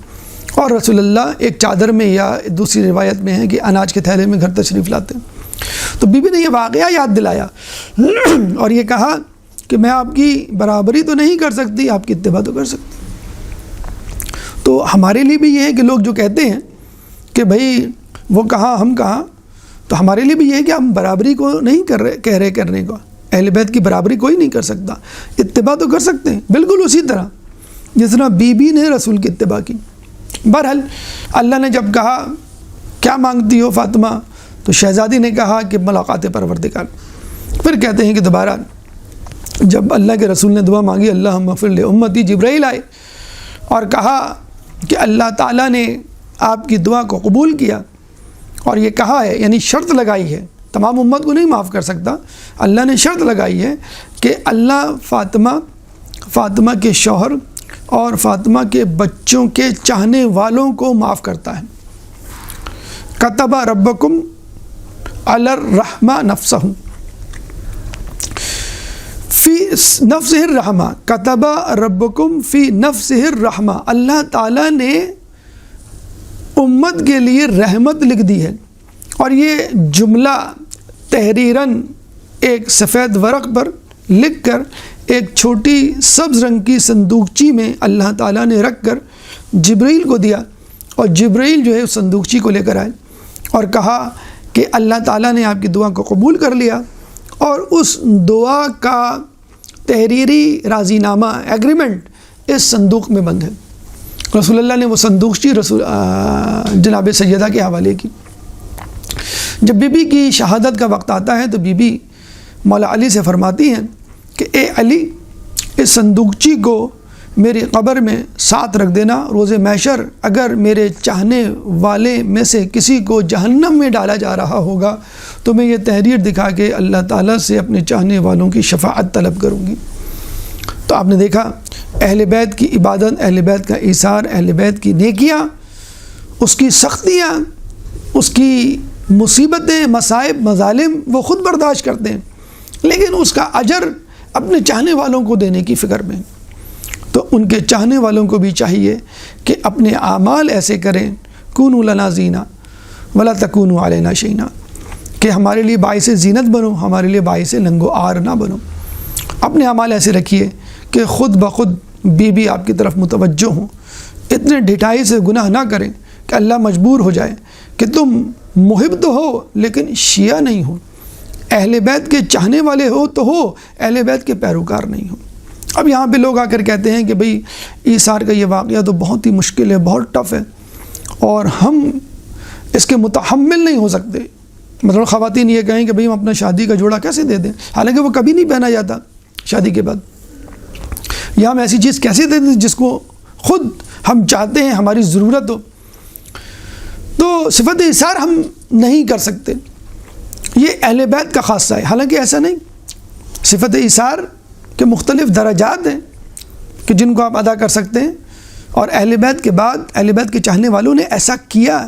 اور رسول اللہ ایک چادر میں، یا دوسری روایت میں ہے کہ اناج کے تھیلے میں گھر تشریف لاتے ہیں. تو بی بی نے یہ واقعہ یاد دلایا اور یہ کہا کہ میں آپ کی برابری تو نہیں کر سکتی، آپ کی اتباع تو کر سکتی. تو ہمارے لیے بھی یہ ہے کہ لوگ جو کہتے ہیں کہ بھائی وہ کہاں ہم کہاں، تو ہمارے لیے بھی یہ ہے کہ ہم برابری کو نہیں کہہ رہے کرنے کو. اہل بیت کی برابری کوئی نہیں کر سکتا، اتباع تو کر سکتے ہیں بالکل اسی طرح جس طرح بی بی نے رسول کی اتباع کی. بہرحال اللہ نے جب کہا کیا مانگتی ہو فاطمہ، تو شہزادی نے کہا کہ ملاقات پروردگار. پھر کہتے ہیں کہ دوبارہ جب اللہ کے رسول نے دعا مانگی اللہم اغفر لامتی، جبرائیل آئے اور کہا کہ اللہ تعالیٰ نے آپ کی دعا کو قبول کیا اور یہ کہا ہے، یعنی شرط لگائی ہے، تمام امت کو نہیں معاف کر سکتا، اللہ نے شرط لگائی ہے کہ اللہ فاطمہ کے شوہر اور فاطمہ کے بچوں کے چاہنے والوں کو معاف کرتا ہے. کتب ربکم علی الرحمہ نفسہ فی نفسہ الرحمہ، کتب ربکم فی نفسہ الرحمہ، اللہ تعالیٰ نے امت کے لیے رحمت لکھ دی ہے. اور یہ جملہ تحریراً ایک سفید ورق پر لکھ کر ایک چھوٹی سبز رنگ کی صندوقچی میں اللہ تعالیٰ نے رکھ کر جبرائیل کو دیا، اور جبرائیل جو ہے اس صندوقچی کو لے کر آئے اور کہا کہ اللہ تعالیٰ نے آپ کی دعا کو قبول کر لیا، اور اس دعا کا تحریری راضی نامہ ایگریمنٹ اس صندوق میں بند ہے. رسول اللہ نے وہ صندوقچی جناب سیدہ کے حوالے کی. جب بی بی کی شہادت کا وقت آتا ہے تو بی بی مولا علی سے فرماتی ہیں کہ اے علی، اس صندوقچی کو میری قبر میں ساتھ رکھ دینا، روز محشر اگر میرے چاہنے والے میں سے کسی کو جہنم میں ڈالا جا رہا ہوگا تو میں یہ تحریر دکھا کے اللہ تعالیٰ سے اپنے چاہنے والوں کی شفاعت طلب کروں گی. تو آپ نے دیکھا اہل بیت کی عبادت، اہل بیت کا ایثار، اہل بیت کی نیکیاں، اس کی سختیاں، اس کی مصیبتیں، مصائب، مظالم وہ خود برداشت کرتے ہیں، لیکن اس کا اجر اپنے چاہنے والوں کو دینے کی فکر میں. تو ان کے چاہنے والوں کو بھی چاہیے کہ اپنے اعمال ایسے کریں، کونوا لنا زینا ولا تکونوا علینا شینا، کہ ہمارے لیے باعث زینت بنو، ہمارے لیے باعث ننگ و عار نہ بنو. اپنے اعمال ایسے رکھیے کہ خود بخود بی بی آپ کی طرف متوجہ ہوں، اتنے ڈھٹائی سے گناہ نہ کریں کہ اللہ مجبور ہو جائے کہ تم محب تو ہو لیکن شیعہ نہیں ہو، اہل بیت کے چاہنے والے ہو تو ہو، اہل بیت کے پیروکار نہیں ہو. اب یہاں پہ لوگ آ کر کہتے ہیں کہ بھئی ایثار کا یہ واقعہ تو بہت ہی مشکل ہے، بہت ٹف ہے، اور ہم اس کے متحمل نہیں ہو سکتے. مطلب خواتین یہ کہیں کہ بھئی ہم اپنا شادی کا جوڑا کیسے دے دیں، حالانکہ وہ کبھی نہیں پہنا جاتا شادی کے بعد، یا ہم ایسی چیز کیسے دے دیں جس کو خود ہم چاہتے ہیں، ہماری ضرورت ہو. تو صفت ایثار ہم نہیں کر سکتے، یہ اہل بیت کا خاصہ ہے. حالانکہ ایسا نہیں، صفت ایثار کے مختلف درجات ہیں کہ جن کو آپ ادا کر سکتے ہیں، اور اہل بیت کے بعد اہل بیت کے چاہنے والوں نے ایسا کیا.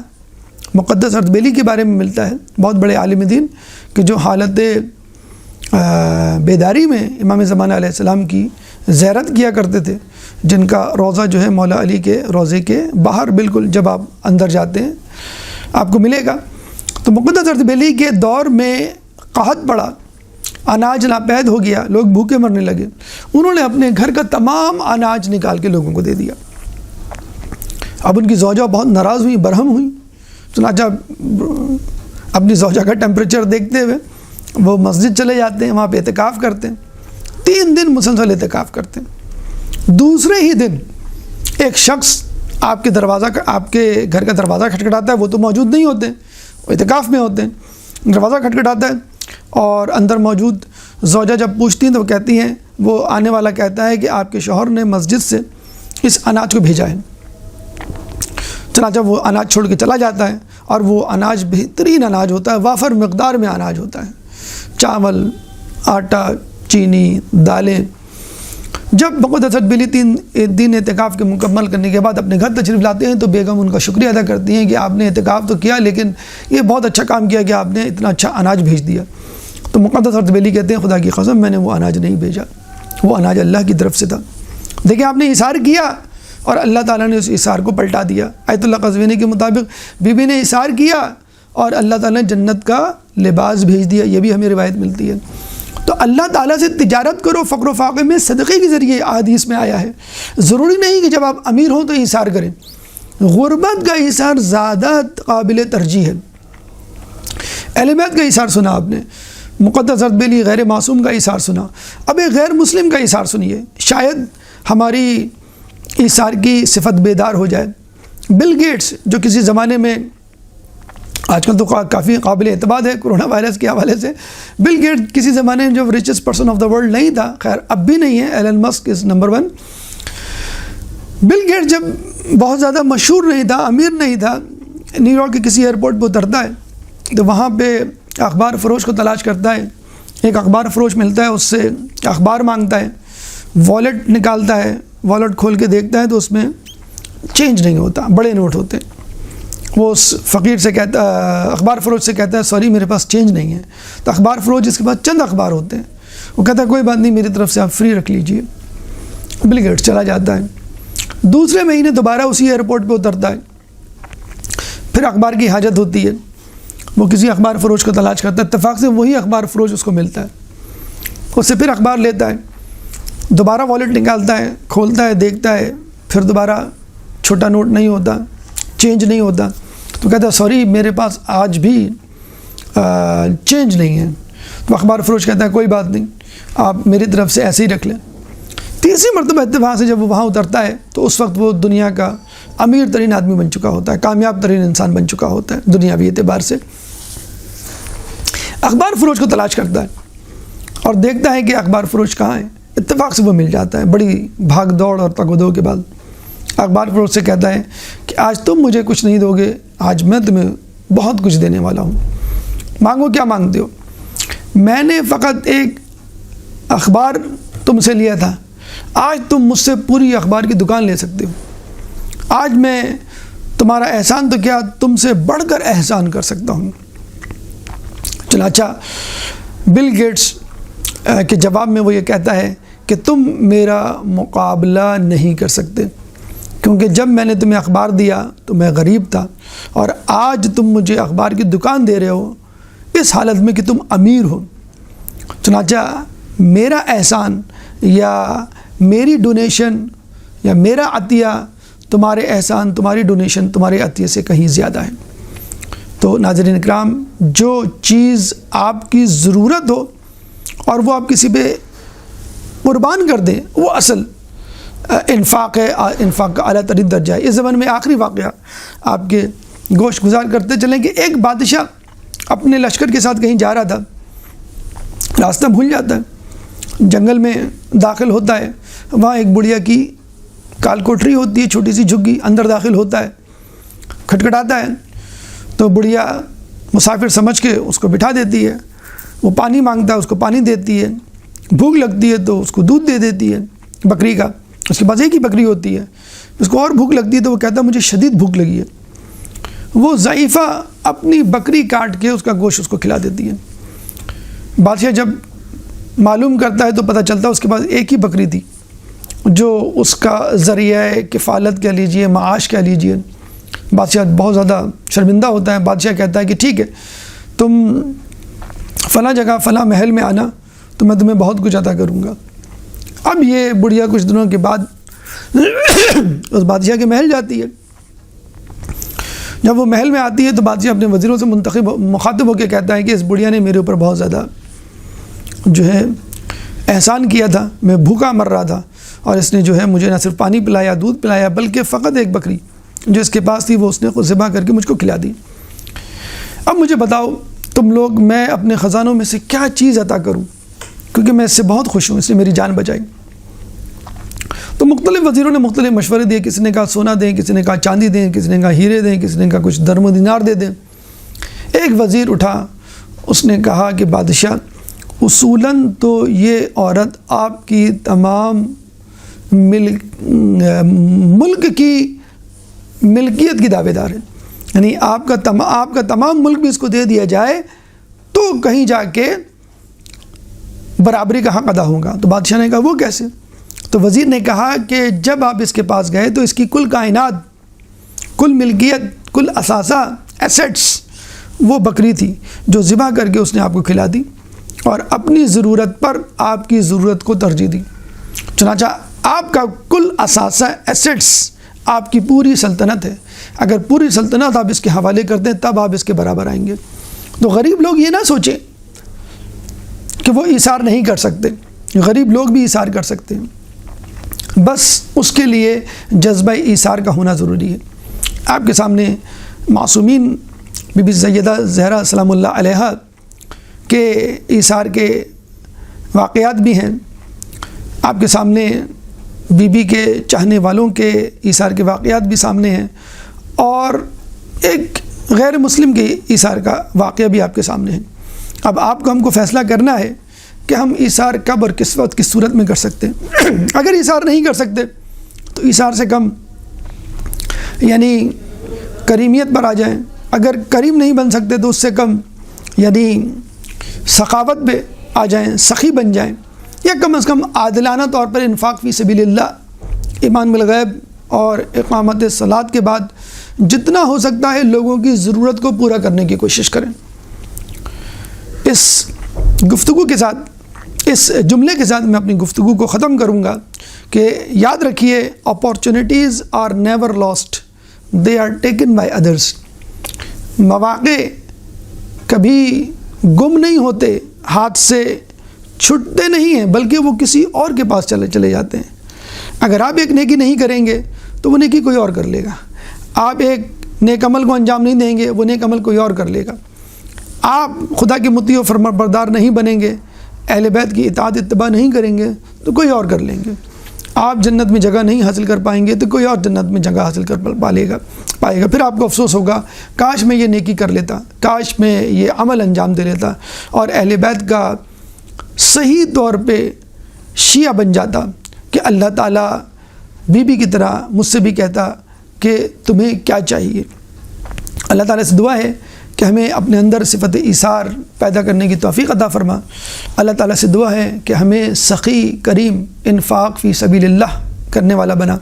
مقدس اردبیلی کے بارے میں ملتا ہے، بہت بڑے عالم دین کہ جو حالت بیداری میں امام زمانہ علیہ السلام کی زیارت کیا کرتے تھے، جن کا روضہ جو ہے مولا علی کے روضے کے باہر بالکل جب آپ اندر جاتے ہیں آپ کو ملے گا. تو مقدس اردبیلی کے دور میں قحط پڑا، اناج ناپید ہو گیا، لوگ بھوکے مرنے لگے، انہوں نے اپنے گھر کا تمام اناج نکال کے لوگوں کو دے دیا۔ اب ان کی زوجہ بہت ناراض ہوئی، برہم ہوئی، چنانچہ اپنی زوجہ کا ٹیمپریچر دیکھتے ہوئے وہ مسجد چلے جاتے ہیں، وہاں پہ اعتکاف کرتے ہیں، 3 دن مسلسل اعتکاف کرتے ہیں۔ دوسرے ہی دن ایک شخص آپ کے گھر کا دروازہ کھٹکھٹاتا ہے، وہ تو موجود نہیں ہوتے، وہ اعتکاف میں ہوتے ہیں، دروازہ کھٹکھٹاتا ہے اور اندر موجود زوجہ جب پوچھتی ہیں تو وہ کہتی ہیں، وہ آنے والا کہتا ہے کہ آپ کے شوہر نے مسجد سے اس اناج کو بھیجا ہے۔ چنانچہ وہ اناج چھوڑ کے چلا جاتا ہے، اور وہ اناج بہترین اناج ہوتا ہے، وافر مقدار میں اناج ہوتا ہے، چاول، آٹا، چینی، دالیں۔ جب مقدس بلی 3 دن اعتکاف کے مکمل کرنے کے بعد اپنے گھر تشریف لاتے ہیں تو بیگم ان کا شکریہ ادا کرتی ہیں کہ آپ نے اعتکاف تو کیا لیکن یہ بہت اچھا کام کیا کہ آپ نے اتنا اچھا اناج بھیج دیا۔ تو مقدس بلی کہتے ہیں، خدا کی قسم میں نے وہ اناج نہیں بھیجا، وہ اناج اللہ کی طرف سے تھا۔ دیکھیں آپ نے ایثار کیا اور اللہ تعالیٰ نے اس ایثار کو پلٹا دیا۔ آیت اللہ قزوینی کے مطابق بی بی نے ایثار کیا اور اللہ تعالیٰ نے جنت کا لباس بھیج دیا، یہ بھی ہمیں روایت ملتی ہے۔ تو اللہ تعالیٰ سے تجارت کرو فقر و فاقے میں، صدقے کے ذریعے حدیث میں آیا ہے۔ ضروری نہیں کہ جب آپ امیر ہوں تو ایثار کریں، غربت کا ایثار زیادہ قابل ترجیح ہے۔ اہل بیت کا ایثار سنا آپ نے، مقدس بلی غیر معصوم کا ایثار سنا، اب ایک غیر مسلم کا ایثار سنیے، شاید ہماری ایثار کی صفت بیدار ہو جائے۔ بل گیٹس جو کسی زمانے میں، آج کل تو کافی قابل اعتماد ہے کرونا وائرس کے حوالے سے، بل گیٹس کسی زمانے میں جو richest person of the world نہیں تھا، خیر اب بھی نہیں ہے، Elon Musk is number 1۔ Bill Gates جب بہت زیادہ مشہور نہیں تھا، امیر نہیں تھا، نیو یارک کے کسی ایئرپورٹ پہ اترتا ہے تو وہاں پہ اخبار فروش کو تلاش کرتا ہے، ایک اخبار فروش ملتا ہے، اس سے اخبار مانگتا ہے، والیٹ نکالتا ہے، والیٹ کھول کے دیکھتا ہے تو اس میں چینج نہیں ہوتا، بڑے نوٹ ہوتے ہیں۔ وہ اس فقیر سے کہتا، اخبار فروش سے کہتا ہے سوری میرے پاس چینج نہیں ہے۔ تو اخبار فروش جس کے پاس چند اخبار ہوتے ہیں وہ کہتا ہے کوئی بات نہیں، میری طرف سے آپ فری رکھ لیجئے۔ بل گیٹس چلا جاتا ہے، دوسرے مہینے دوبارہ اسی ایئرپورٹ پہ اترتا ہے، پھر اخبار کی حاجت ہوتی ہے، وہ کسی اخبار فروش کو تلاش کرتا ہے، اتفاق سے وہی اخبار فروش اس کو ملتا ہے، اس سے پھر اخبار لیتا ہے، دوبارہ والیٹ نکالتا ہے، کھولتا ہے، دیکھتا ہے، پھر دوبارہ چھوٹا نوٹ نہیں ہوتا، چینج نہیں ہوتا، تو کہتا ہے سوری میرے پاس آج بھی چینج نہیں ہے۔ تو اخبار فروش کہتا ہے کوئی بات نہیں، آپ میری طرف سے ایسے ہی رکھ لیں۔ تیسری مرتبہ اتفاق سے جب وہ وہاں اترتا ہے تو اس وقت وہ دنیا کا امیر ترین آدمی بن چکا ہوتا ہے، کامیاب ترین انسان بن چکا ہوتا ہے دنیاوی اعتبار سے۔ اخبار فروش کو تلاش کرتا ہے اور دیکھتا ہے کہ اخبار فروش کہاں ہے، اتفاق سے وہ مل جاتا ہے، بڑی بھاگ دوڑ اور تگ و دو کے بعد اخبار فروش سے کہتا ہے کہ آج تم مجھے کچھ نہیں دو گے، آج میں تمہیں بہت کچھ دینے والا ہوں، مانگو کیا مانگتے ہو؟ میں نے فقط ایک اخبار تم سے لیا تھا، آج تم مجھ سے پوری اخبار کی دکان لے سکتے ہو، آج میں تمہارا احسان تو کیا تم سے بڑھ کر احسان کر سکتا ہوں۔ چنانچہ بل گیٹس کے جواب میں وہ یہ کہتا ہے کہ تم میرا مقابلہ نہیں کر سکتے، کیونکہ جب میں نے تمہیں اخبار دیا تو میں غریب تھا، اور آج تم مجھے اخبار کی دکان دے رہے ہو اس حالت میں کہ تم امیر ہو۔ چنانچہ میرا احسان یا میری ڈونیشن یا میرا عطیہ تمہارے احسان، تمہاری ڈونیشن، تمہارے عطیے سے کہیں زیادہ ہے۔ تو ناظرین اکرام، جو چیز آپ کی ضرورت ہو اور وہ آپ کسی پہ قربان کر دیں، وہ اصل انفاق ہے، انفاق کا اعلیٰ ترین درجہ ہے۔ اس زمانے میں آخری واقعہ آپ کے گوشت گزار کرتے چلیں کہ ایک بادشاہ اپنے لشکر کے ساتھ کہیں جا رہا تھا، راستہ بھول جاتا ہے، جنگل میں داخل ہوتا ہے، وہاں ایک بڑھیا کی کال کوٹری ہوتی ہے چھوٹی سی جھگی، اندر داخل ہوتا ہے، کھٹکھٹاتا ہے تو بڑھیا مسافر سمجھ کے اس کو بٹھا دیتی ہے، وہ پانی مانگتا ہے، اس کو پانی دیتی ہے، بھوک لگتی ہے تو اس کو دودھ دے دیتی ہے بکری کا، اس کے پاس ایک ہی بکری ہوتی ہے، اس کو اور بھوک لگتی ہے تو وہ کہتا ہے مجھے شدید بھوک لگی ہے، وہ ضعیفہ اپنی بکری کاٹ کے اس کا گوشت اس کو کھلا دیتی ہے۔ بادشاہ جب معلوم کرتا ہے تو پتہ چلتا ہے اس کے پاس ایک ہی بکری تھی جو اس کا ذریعہ کفالت کہہ لیجئے، معاش کہہ لیجئے۔ بادشاہ بہت زیادہ شرمندہ ہوتا ہے، بادشاہ کہتا ہے کہ ٹھیک ہے، تم فلاں جگہ فلاں محل میں آنا، تو میں تمہیں بہت کچھ عطا کروں گا۔ اب یہ بڑھیا کچھ دنوں کے بعد اس بادشاہ کے محل جاتی ہے۔ جب وہ محل میں آتی ہے تو بادشاہ اپنے وزیروں سے مخاطب ہو کے کہتا ہے کہ اس بڑھیا نے میرے اوپر بہت زیادہ جو ہے احسان کیا تھا، میں بھوکا مر رہا تھا، اور اس نے جو ہے مجھے نہ صرف پانی پلایا، دودھ پلایا، بلکہ فقط ایک بکری جو اس کے پاس تھی وہ اس نے خود ذبح کر کے مجھ کو کھلا دی۔ اب مجھے بتاؤ تم لوگ، میں اپنے خزانوں میں سے کیا چیز عطا کروں، کیونکہ میں اس سے بہت خوش ہوں، اس نے میری جان بچائی۔ تو مختلف وزیروں نے مختلف مشورے دیے، کسی نے کہا سونا دیں، کسی نے کہا چاندی دیں، کسی نے کہا ہیرے دیں، کسی نے کہا کچھ درم و دینار دے دیں۔ ایک وزیر اٹھا، اس نے کہا کہ بادشاہ، اصولاً تو یہ عورت آپ کی تمام ملک کی ملکیت کی دعوے دار ہے، یعنی آپ کا تمام ملک بھی اس کو دے دیا جائے تو کہیں جا کے برابری کا حق ادا ہوگا۔ تو بادشاہ نے کہا وہ کیسے؟ تو وزیر نے کہا کہ جب آپ اس کے پاس گئے تو اس کی کل کائنات، کل ملکیت، کل اثاثہ، ایسٹس وہ بکری تھی جو ذبح کر کے اس نے آپ کو کھلا دی، اور اپنی ضرورت پر آپ کی ضرورت کو ترجیح دی۔ چنانچہ آپ کا کل اثاثہ، ایسٹس آپ کی پوری سلطنت ہے، اگر پوری سلطنت آپ اس کے حوالے کر دیں تب آپ اس کے برابر آئیں گے۔ تو غریب لوگ یہ نہ سوچیں کہ وہ ایثار نہیں کر سکتے، غریب لوگ بھی ایثار کر سکتے ہیں، بس اس کے لیے جذبہ ایثار کا ہونا ضروری ہے۔ آپ کے سامنے معصومین بی بی سیدہ زہرا سلام اللہ علیہا کے ایثار کے واقعات بھی ہیں، آپ کے سامنے بی بی کے چاہنے والوں کے ایثار کے واقعات بھی سامنے ہیں، اور ایک غیر مسلم کے ایثار کا واقعہ بھی آپ کے سامنے ہے۔ اب آپ کو ہم کو فیصلہ کرنا ہے کہ ہم ایثار کب اور کس وقت کس صورت میں کر سکتے ہیں۔ اگر ایثار نہیں کر سکتے تو ایثار سے کم یعنی کریمیت پر آ جائیں، اگر کریم نہیں بن سکتے تو اس سے کم یعنی سخاوت پہ آ جائیں، سخی بن جائیں، یا کم از کم عادلانہ طور پر انفاق فی سبیل اللہ، ایمان بالغیب اور اقامت صلاۃ کے بعد جتنا ہو سکتا ہے لوگوں کی ضرورت کو پورا کرنے کی کوشش کریں۔ اس گفتگو کے ساتھ، اس جملے کے ساتھ میں اپنی گفتگو کو ختم کروں گا کہ یاد رکھیے، opportunities are never lost, they are taken by others. مواقع کبھی گم نہیں ہوتے، ہاتھ سے چھٹتے نہیں ہیں، بلکہ وہ کسی اور کے پاس چلے جاتے ہیں۔ اگر آپ ایک نیکی نہیں کریں گے تو وہ نیکی کوئی اور کر لے گا، آپ ایک نیک عمل کو انجام نہیں دیں گے، وہ نیک عمل کوئی اور کر لے گا، آپ خدا کے مطیع و فرمانبردار نہیں بنیں گے، اہل بیت کی اطاعت اتباع نہیں کریں گے تو کوئی اور کر لیں گے، آپ جنت میں جگہ نہیں حاصل کر پائیں گے تو کوئی اور جنت میں جگہ حاصل کر پائے گا۔ پھر آپ کو افسوس ہوگا، کاش میں یہ نیکی کر لیتا، کاش میں یہ عمل انجام دے لیتا اور اہل بیت کا صحیح طور پہ شیعہ بن جاتا، کہ اللہ تعالیٰ بی بی کی طرح مجھ سے بھی کہتا کہ تمہیں کیا چاہیے۔ اللہ تعالیٰ سے دعا ہے کہ ہمیں اپنے اندر صفت ایثار پیدا کرنے کی توفیق عطا فرما۔ اللہ تعالیٰ سے دعا ہے کہ ہمیں سخی، کریم، انفاق فی سبیل اللہ کرنے والا بنا۔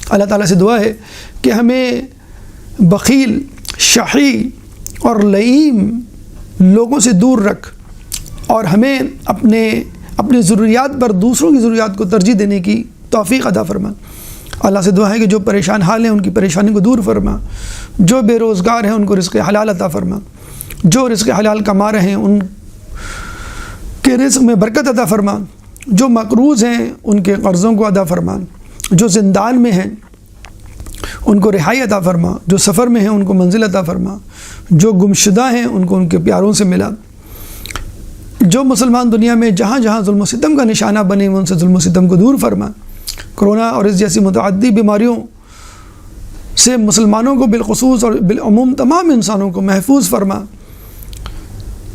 اللہ تعالیٰ سے دعا ہے کہ ہمیں بخیل، شحیح اور لئیم لوگوں سے دور رکھ، اور ہمیں اپنے ضروریات پر دوسروں کی ضروریات کو ترجیح دینے کی توفیق عطا فرما۔ اللہ سے دعا ہے کہ جو پریشان حال ہیں ان کی پریشانی کو دور فرما، جو بے روزگار ہیں ان کو رزق حلال عطا فرما، جو رزق حلال کما رہے ہیں ان کے رزق میں برکت عطا فرما، جو مقروض ہیں ان کے قرضوں کو ادا فرما، جو زندان میں ہیں ان کو رہائی عطا فرما، جو سفر میں ہیں ان کو منزل عطا فرما، جو گمشدہ ہیں ان کو ان کے پیاروں سے ملا، جو مسلمان دنیا میں جہاں جہاں ظلم و ستم کا نشانہ بنے ان سے ظلم و ستم کو دور فرما۔ کرونا اور اس جیسی متعدی بیماریوں سے مسلمانوں کو بالخصوص اور بالعموم تمام انسانوں کو محفوظ فرما،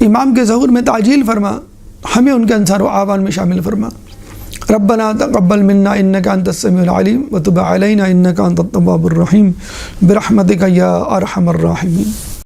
امام کے ظہور میں تعجیل فرما، ہمیں ان کے انصار و اعوان میں شامل فرما۔ ربنا تقبل منا انک انت السمیع العلیم وتب علینا انک انت التواب الرحیم برحمتک یا ارحم الراحمین۔